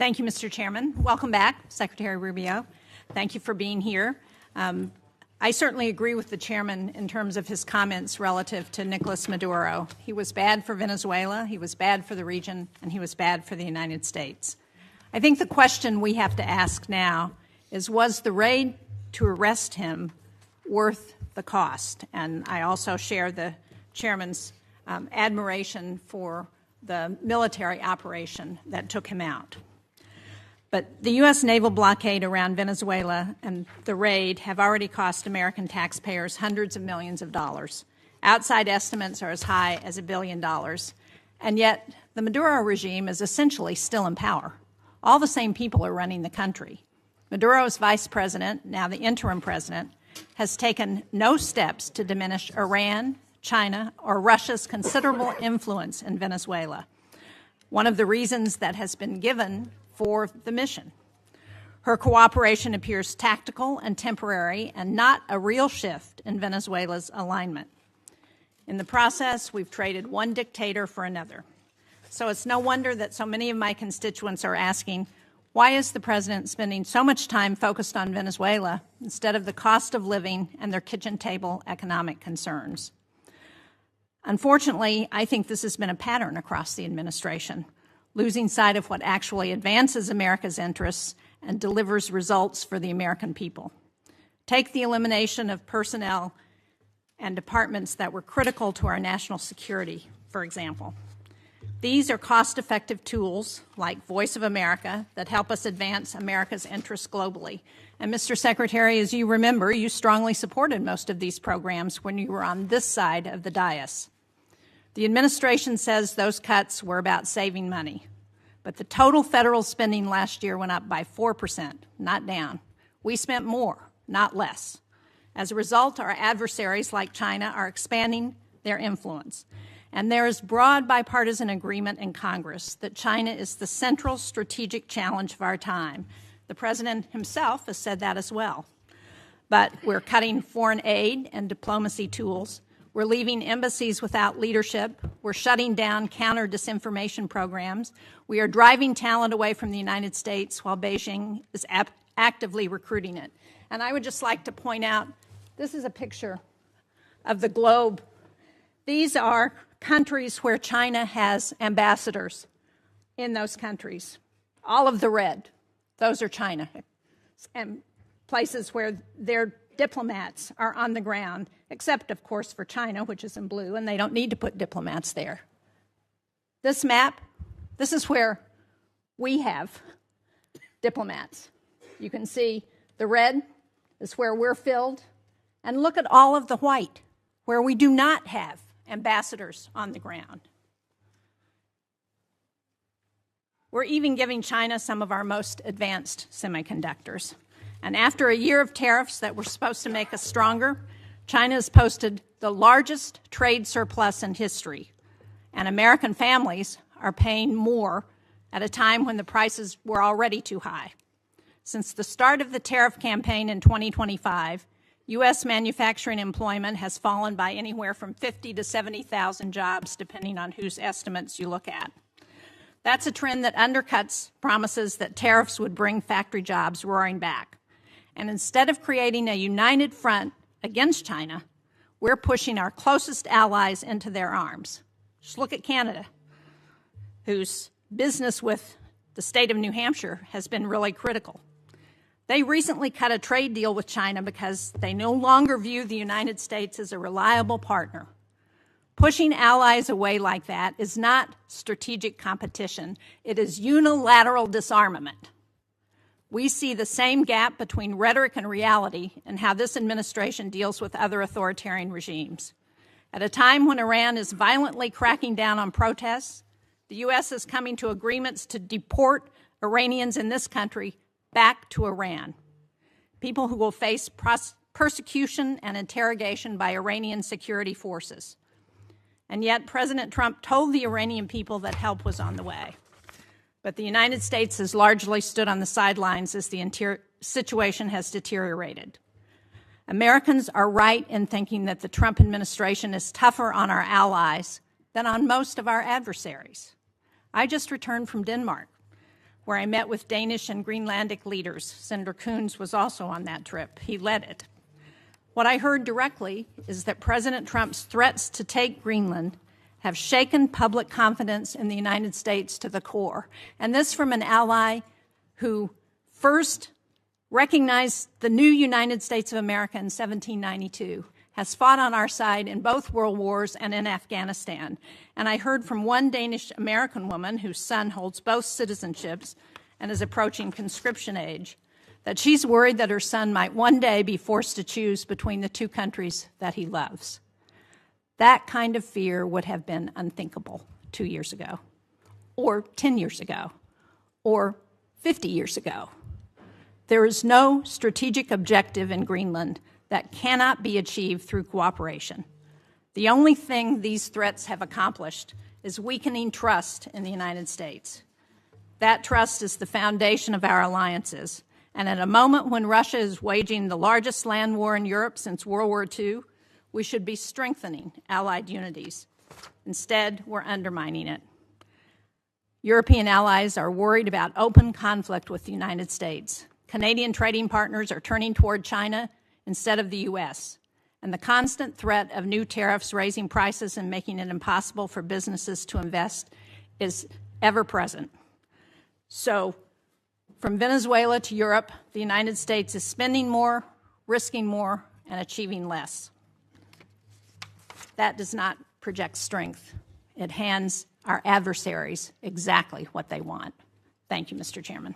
Thank you, Mr. Chairman. Welcome back, Secretary Rubio. Thank you for being here. I certainly agree with the chairman in terms of his comments relative to Nicolas Maduro. He was bad for Venezuela, he was bad for the region, and he was bad for the United States. I think the question we have to ask now is, was the raid to arrest him worth the cost? And I also share the chairman's admiration for the military operation that took him out. But the U.S. naval blockade around Venezuela and the raid have already cost American taxpayers hundreds of millions of dollars. Outside estimates are as high as $1 billion. And yet the Maduro regime is essentially still in power. All the same people are running the country. Maduro's vice president, now the interim president, has taken no steps to diminish Iran, China, or Russia's considerable influence in Venezuela. One of the reasons that has been given for the mission. Her cooperation appears tactical and temporary and not a real shift in Venezuela's alignment. In the process, we've traded one dictator for another. So it's no wonder that so many of my constituents are asking, why is the president spending so much time focused on Venezuela instead of the cost of living and their kitchen table economic concerns? Unfortunately, I think this has been a pattern across the administration, losing sight of what actually advances America's interests and delivers results for the American people. Take the elimination of personnel and departments that were critical to our national security, for example. These are cost-effective tools like Voice of America that help us advance America's interests globally. And Mr. Secretary, as you remember, you strongly supported most of these programs when you were on this side of the dais. The administration says those cuts were about saving money, but the total federal spending last year went up by 4%, not down. We spent more, not less. As a result, our adversaries like China are expanding their influence. And there is broad bipartisan agreement in Congress that China is the central strategic challenge of our time. The president himself has said that as well. But we're cutting foreign aid and diplomacy tools. We're leaving embassies without leadership. We're shutting down counter-disinformation programs. We are driving talent away from the United States while Beijing is actively recruiting it. And I would just like to point out, this is a picture of the globe. These are countries where China has ambassadors in those countries. All of the red, those are China. And places where their diplomats are on the ground, except, of course, for China, which is in blue, and they don't need to put diplomats there. This map, this is where we have diplomats. You can see the red is where we're filled, and look at all of the white, where we do not have ambassadors on the ground. We're even giving China some of our most advanced semiconductors. And after a year of tariffs that were supposed to make us stronger, China has posted the largest trade surplus in history. And American families are paying more at a time when the prices were already too high. Since the start of the tariff campaign in 2025, U.S. manufacturing employment has fallen by anywhere from 50 to 70,000 jobs, depending on whose estimates you look at. That's a trend that undercuts promises that tariffs would bring factory jobs roaring back. And instead of creating a united front against China, we're pushing our closest allies into their arms. Just look at Canada, whose business with the state of New Hampshire has been really critical. They recently cut a trade deal with China because they no longer view the United States as a reliable partner. Pushing allies away like that is not strategic competition. It is unilateral disarmament. We see the same gap between rhetoric and reality in how this administration deals with other authoritarian regimes. At a time when Iran is violently cracking down on protests, the U.S. is coming to agreements to deport Iranians in this country back to Iran, people who will face persecution and interrogation by Iranian security forces. And yet President Trump told the Iranian people that help was on the way. But the United States has largely stood on the sidelines as the situation has deteriorated. Americans are right in thinking that the Trump administration is tougher on our allies than on most of our adversaries. I just returned from Denmark. where I met with Danish and Greenlandic leaders. Senator Coons was also on that trip. He led it. What I heard directly is that President Trump's threats to take Greenland have shaken public confidence in the United States to the core. And this from an ally who first recognized the new United States of America in 1792, has fought on our side in both world wars and in Afghanistan. And I heard from one Danish-American woman whose son holds both citizenships and is approaching conscription age, that she's worried that her son might one day be forced to choose between the two countries that he loves. That kind of fear would have been unthinkable 2 years ago, or 10 years ago, or 50 years ago. There is no strategic objective in Greenland that cannot be achieved through cooperation. The only thing these threats have accomplished is weakening trust in the United States. That trust is the foundation of our alliances. And at a moment when Russia is waging the largest land war in Europe since World War II, we should be strengthening allied unities. Instead, we're undermining it. European allies are worried about open conflict with the United States. Canadian trading partners are turning toward China instead of the U.S., and the constant threat of new tariffs raising prices and making it impossible for businesses to invest is ever present. So, from Venezuela to Europe, the United States is spending more, risking more, and achieving less. That does not project strength. It hands our adversaries exactly what they want. Thank you, Mr. Chairman.